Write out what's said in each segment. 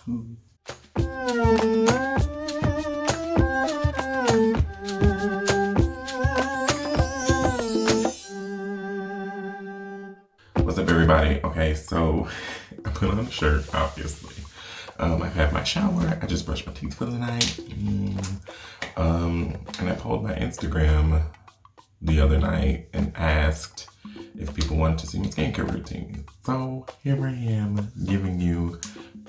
What's up, everybody? Okay, so I put on a shirt, obviously. I've had my shower. I just brushed my teeth for the night. And I pulled my Instagram the other night and asked if people wanted to see my skincare routine. So here I am giving you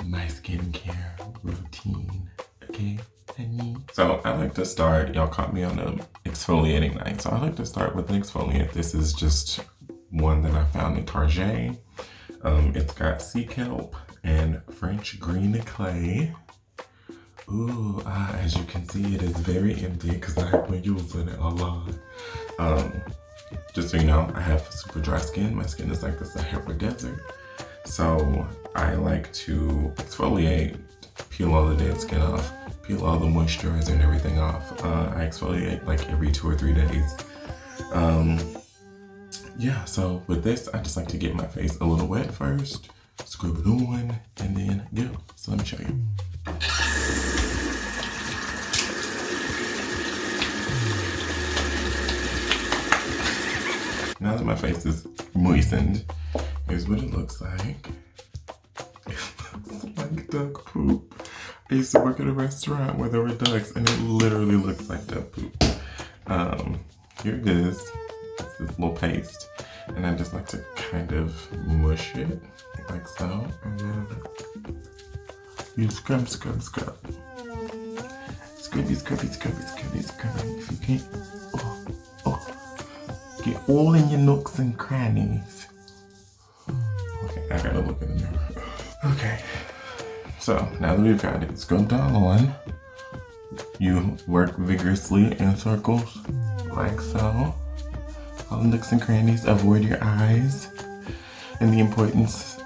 my skincare routine. Okay, honey? So I like to start, y'all caught me on an exfoliating night. So I like to start with an exfoliant. This is just one that I found in Target. It's got sea kelp and French green clay. Ooh, as you can see, it is very empty because I've been using it a lot. Just so you know, I have super dry skin. My skin is like the Sahara Desert. So I like to exfoliate, peel all the dead skin off, peel all the moisturizer and everything off. I exfoliate like every 2 or 3 days. Yeah, so with this, I just like to get my face a little wet first, scrub it on, and then go. So let me show you. Now that my face is moistened, here's what it looks like. It looks like duck poop. I used to work at a restaurant where there were ducks, and it literally looks like duck poop. Here it is. It's this little paste. And I just like to kind of mush it, like so. And then you scrub, scrub, scrub. Scrubby, scrubby, scrubby, scrubby, scrubby. If you can't, get all in your nooks and crannies. Okay, I gotta look in the mirror. Okay, so now that we've got it scrubbed all on, you work vigorously in circles, like so. All the nooks and crannies, avoid your eyes. And the importance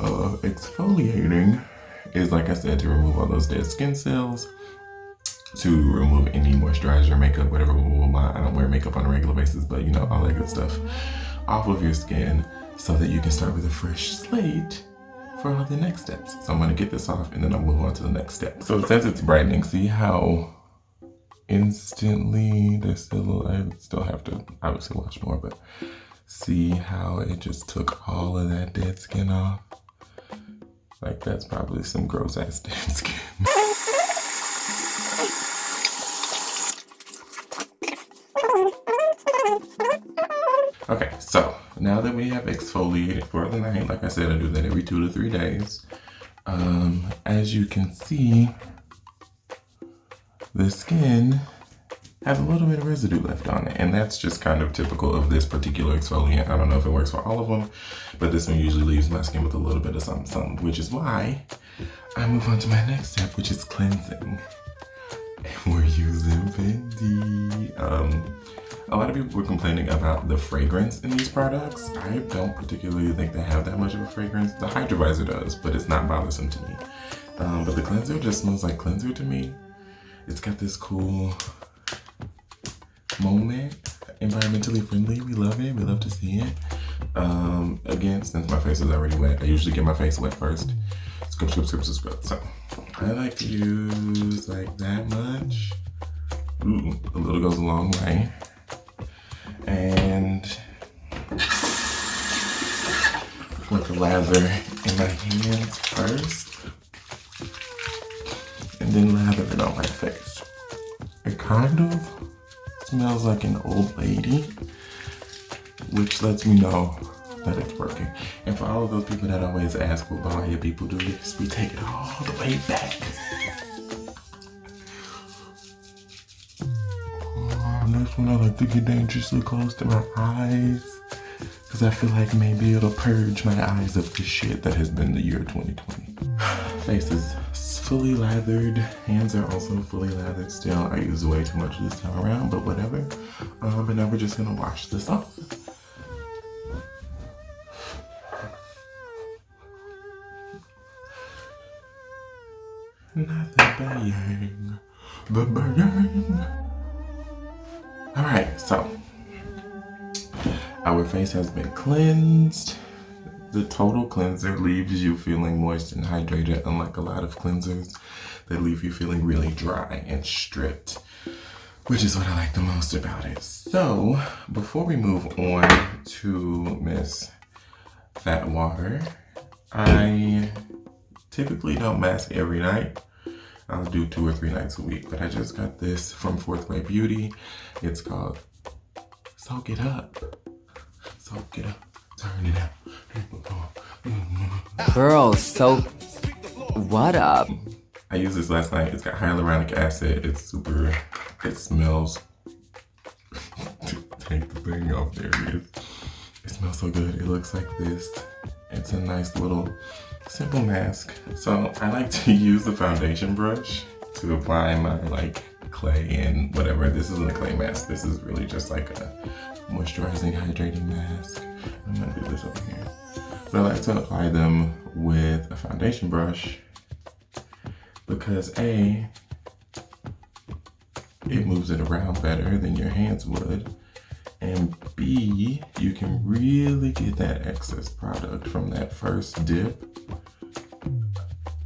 of exfoliating is, like I said, to remove all those dead skin cells, to remove any moisturizer, makeup, whatever. I don't wear makeup on a regular basis, but you know, all that good stuff off of your skin so that you can start with a fresh slate for all the next steps. So I'm gonna get this off and then I'll move on to the next step. So it says it's brightening. See how instantly there's still a little, I still have to obviously wash more, but see how it just took all of that dead skin off? Like that's probably some gross ass dead skin. Okay, so now that we have exfoliated for the night, like I said, I do that every 2 to 3 days. As you can see, the skin has a little bit of residue left on it, and that's just kind of typical of this particular exfoliant. I don't know if it works for all of them, but this one usually leaves my skin with a little bit of something, which is why I move on to my next step, which is cleansing. And we're using FENTY. A lot of people were complaining about the fragrance in these products. I don't particularly think they have that much of a fragrance. The Hydravisor does, but it's not bothersome to me. But the cleanser just smells like cleanser to me. It's got this cool moment, environmentally friendly. We love it. We love to see it. Again, since my face is already wet, I usually get my face wet first. Scrub, scrub, scrub, scrub, scrub. So I like to use like that much. Ooh, a little goes a long way. And put the lather in my hands first, and then lather it on my face. It kind of smells like an old lady, which lets me know that it's working. And for all of those people that always ask, well, why do people do this? We take it all the way back. This one I like to get dangerously close to my eyes, because I feel like maybe it'll purge my eyes of the shit that has been the year 2020. Face is fully lathered. Hands are also fully lathered still. I use way too much this time around, but whatever. But now we're just gonna wash this off. Not the bang, the bang. All right, so our face has been cleansed. The total cleanser leaves you feeling moist and hydrated, unlike a lot of cleansers that leave you feeling really dry and stripped, which is what I like the most about it. So before we move on to Miss Fat Water, I typically don't mask every night. I'll do 2 or 3 nights a week, but I just got this from Fourth Way Beauty. It's called Soak It Up. Soak it up, turn it up. Girl, soak what up? I used this last night. It's got hyaluronic acid. It's super, it smells. Take the thing off, there it is. It smells so good. It looks like this. It's a nice little simple mask. So I like to use the foundation brush to apply my like clay and whatever. This isn't a clay mask. This is really just like a moisturizing, hydrating mask. I'm gonna do this over here. So I like to apply them with a foundation brush because A, it moves it around better than your hands would. And B, you can really get that excess product from that first dip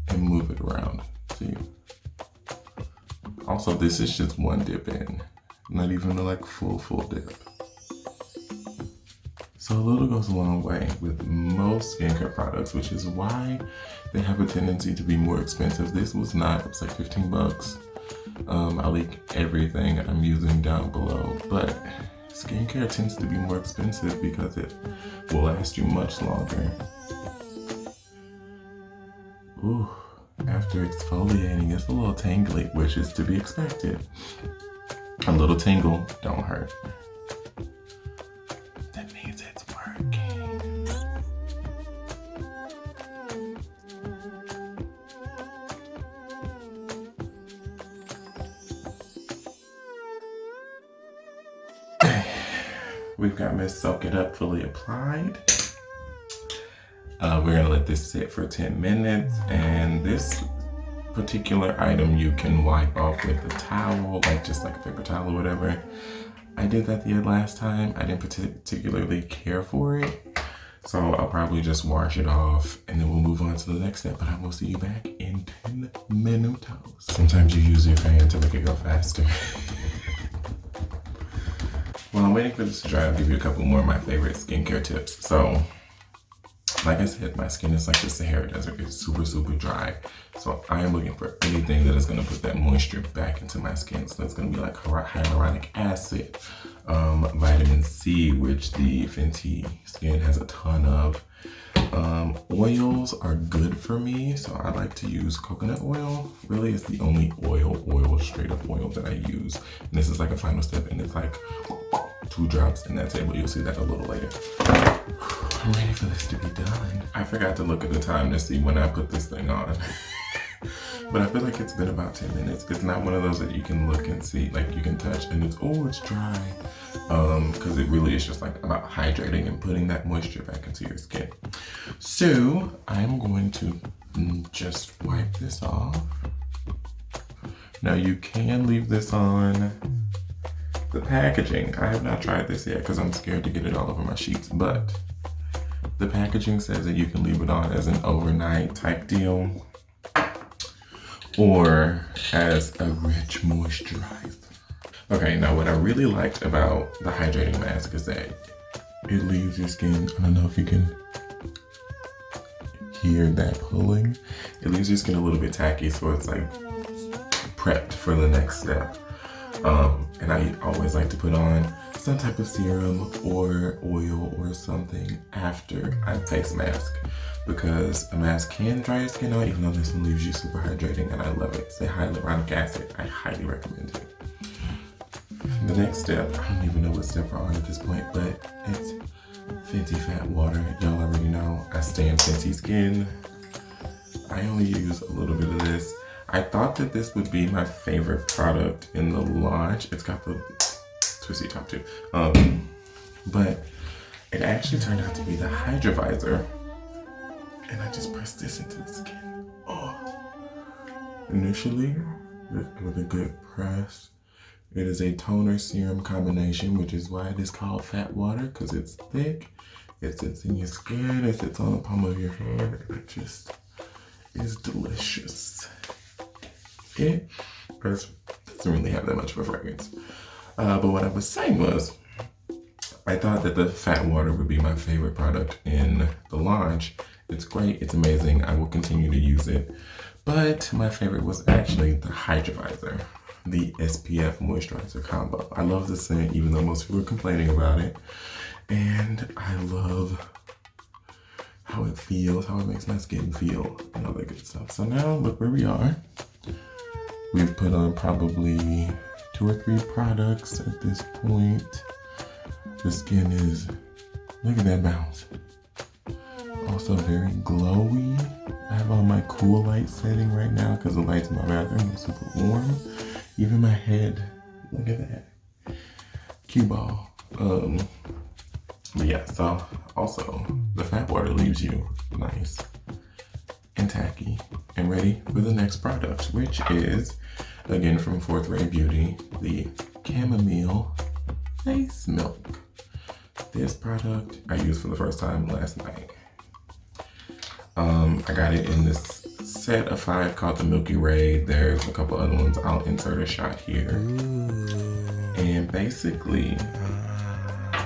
and move it around. See? Also, this is just one dip in, not even like full dip. So a little goes a long way with most skincare products, which is why they have a tendency to be more expensive. This was not, it was like 15 bucks. I'll link everything I'm using down below, but skincare tends to be more expensive because it will last you much longer. Ooh, after exfoliating, it's a little tingly, which is to be expected. A little tingle don't hurt. That means it's working. We've got Miss Soak It Up fully applied. We're gonna let this sit for 10 minutes, and this particular item you can wipe off with a towel, like just like a paper towel or whatever. I did that the last time. I didn't particularly care for it, so I'll probably just wash it off and then we'll move on to the next step, but I will see you back in 10 minutos. Sometimes you use your fan to make it go faster. While I'm waiting for this to dry, I'll give you a couple more of my favorite skincare tips. So, like I said, my skin is like the Sahara Desert. It's super dry. So I am looking for anything that is gonna put that moisture back into my skin. So that's gonna be like hyaluronic acid, vitamin C, which the FENTY skin has a ton of. Oils are good for me, so I like to use coconut oil. Really, it's the only straight up oil that I use. And this is like a final step, and it's like 2 drops, and that's it, but you'll see that a little later. I'm ready for this to be done. I forgot to look at the time to see when I put this thing on. But I feel like it's been about 10 minutes. It's not one of those that you can look and see, like you can touch and it's, oh, it's dry. Because it really is just like about hydrating and putting that moisture back into your skin. So I'm going to just wipe this off. Now you can leave this on. The packaging, I have not tried this yet because I'm scared to get it all over my sheets, but the packaging says that you can leave it on as an overnight type deal or as a rich moisturizer. Okay, now what I really liked about the hydrating mask is that it leaves your skin, I don't know if you can hear that pulling, it leaves your skin a little bit tacky, so it's like prepped for the next step. And I always like to put on some type of serum or oil or something after I face mask, because a mask can dry your skin out, even though this one leaves you super hydrating, and I love it. It's the hyaluronic acid. I highly recommend it. The next step, I don't even know what step we're on at this point, but it's FENTY Fat Water. Y'all already know I stand FENTY skin. I only use a little bit of this. I thought that this would be my favorite product in the launch. It's got the twisty top too. But it actually turned out to be the Hydrovisor. And I just pressed this into the skin. Oh. Initially, with a good press. It is a toner serum combination, which is why it is called Fat Water, because it's thick, It sits in your skin, it sits on the palm of your hand, and it just is delicious. It doesn't really have that much of a fragrance. But what I was saying was, I thought that the fat water would be my favorite product in the launch. It's great, it's amazing, I will continue to use it. But my favorite was actually the Hydratizer, the SPF moisturizer combo. I love the scent, even though most people are complaining about it. And I love how it feels, how it makes my skin feel, and all that good stuff. So now, look where we are. We've put on probably 2 or 3 products at this point. The skin is, look at that bounce. Also very glowy. I have on my cool light setting right now because the lights in my bathroom are super warm. Even my head, look at that. Cue ball. But yeah, so also the fat water leaves you nice and tacky and ready for the next product, which is, again from 4th Ray Beauty, the Chamomile Face Milk. This product I used for the first time last night. I got it in this set of 5 called the Milky Ray. There's a couple other ones. I'll insert a shot here. And basically,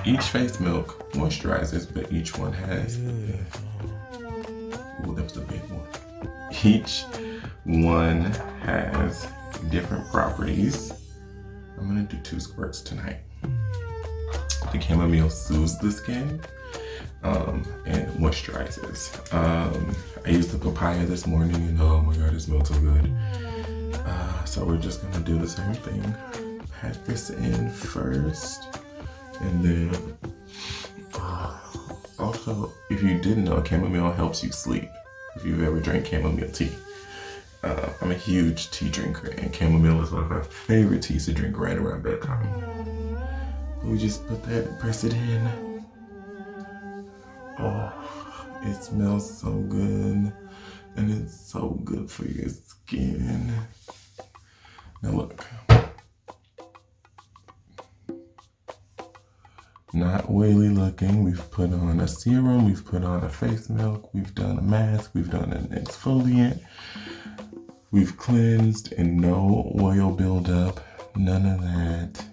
each face milk moisturizes, but each one has, ooh, that was a big one. Each one has different properties. I'm gonna do 2 squirts tonight. The chamomile soothes the skin and moisturizes. I used the papaya this morning and oh my god, it smells so good. So we're just gonna do the same thing. Pat this in first. And then, also, if you didn't know, chamomile helps you sleep. If you've ever drank chamomile tea. I'm a huge tea drinker, and chamomile is one of my favorite teas to drink right around bedtime. We just put that and press it in. Oh, it smells so good, and it's so good for your skin. Now look. Not oily looking. We've put on a serum, we've put on a face milk, we've done a mask, we've done an exfoliant, we've cleansed, and no oil buildup, none of that.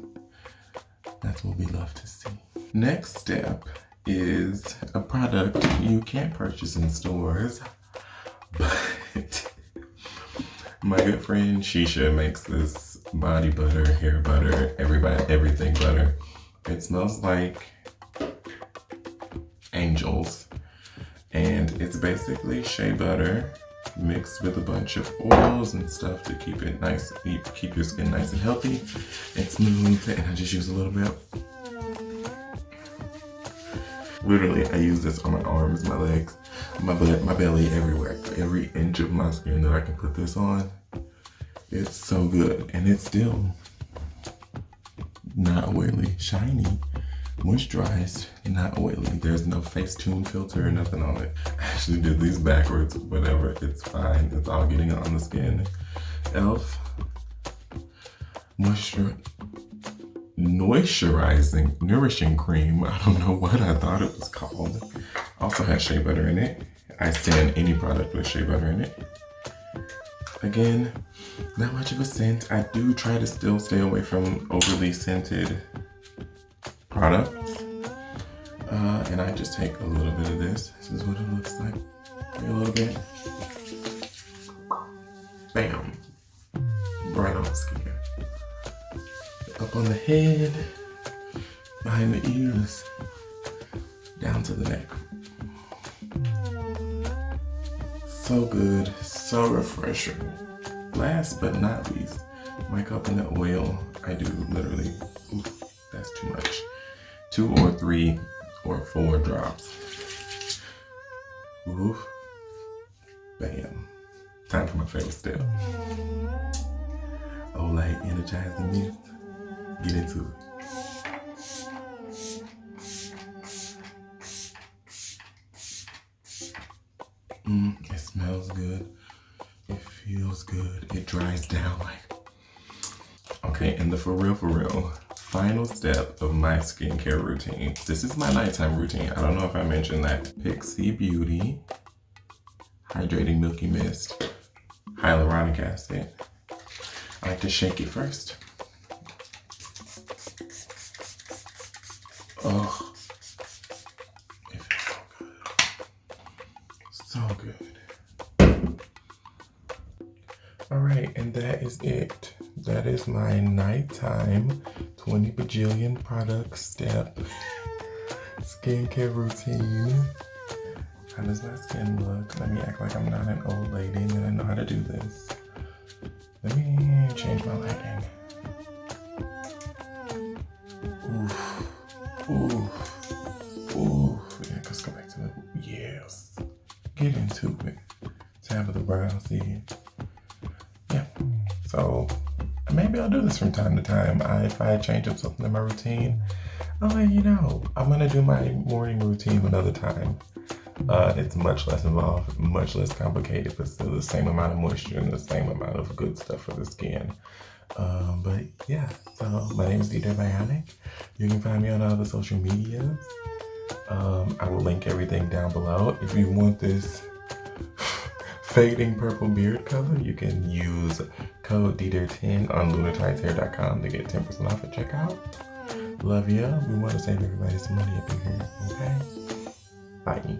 That's what we love to see. Next step is a product you can't purchase in stores, but my good friend Shesha makes this body butter, hair butter, everything butter. It smells like angels, and it's basically shea butter mixed with a bunch of oils and stuff to keep it nice, keep your skin nice and healthy and smooth. And I just use a little bit. Literally, I use this on my arms, my legs, my butt, my belly, everywhere. Every inch of my skin that I can put this on. It's so good, and it's still not oily, shiny, moisturized, not oily. There's no Facetune filter or nothing on it. I actually did these backwards, whatever, it's fine. It's all getting on the skin. E.L.F. Nourishing cream. I don't know what I thought it was called. Also has shea butter in it. I stand any product with shea butter in it. Again, not much of a scent. I do try to still stay away from overly scented products. And I just take a little bit of this. This is what it looks like. A little bit. Bam. Right on the skin. Up on the head, behind the ears, down to the neck. So good, so refreshing. Last but not least, my coconut oil. I do literally, that's too much. 2 or 3 or 4 drops. Oof. Bam. Time for my favorite step. Olay Energizing Mist. Get into it. It smells good. It feels good. It dries down like. Okay, and the for real final step of my skincare routine. This is my nighttime routine. I don't know if I mentioned that. Pixi Beauty Hydrating Milky Mist, hyaluronic acid. I like to shake it first. Oh, it feels so good. So good. All right, and that is it. That is my nighttime 20 bajillion product step skincare routine. How does my skin look? Let me act like I'm not an old lady and then I know how to do this. Let me change my lighting. Oof. Oof. Oof. Yeah, let's go back to the, yes. Get into it. Tabitha Brown seed. Yeah. So maybe I'll do this from time to time. If I change up something in my routine, I'll let you know. I'm gonna do my morning routine another time. It's much less involved, much less complicated, but still the same amount of moisture and the same amount of good stuff for the skin. But yeah, so my name is DDare Bionic. You can find me on all the social medias. I will link everything down below. If you want this fading purple beard color, you can use code DDare10 on lunartideshair.com to get 10% off at checkout. Love ya. We want to save everybody some money up in here, okay? Bye.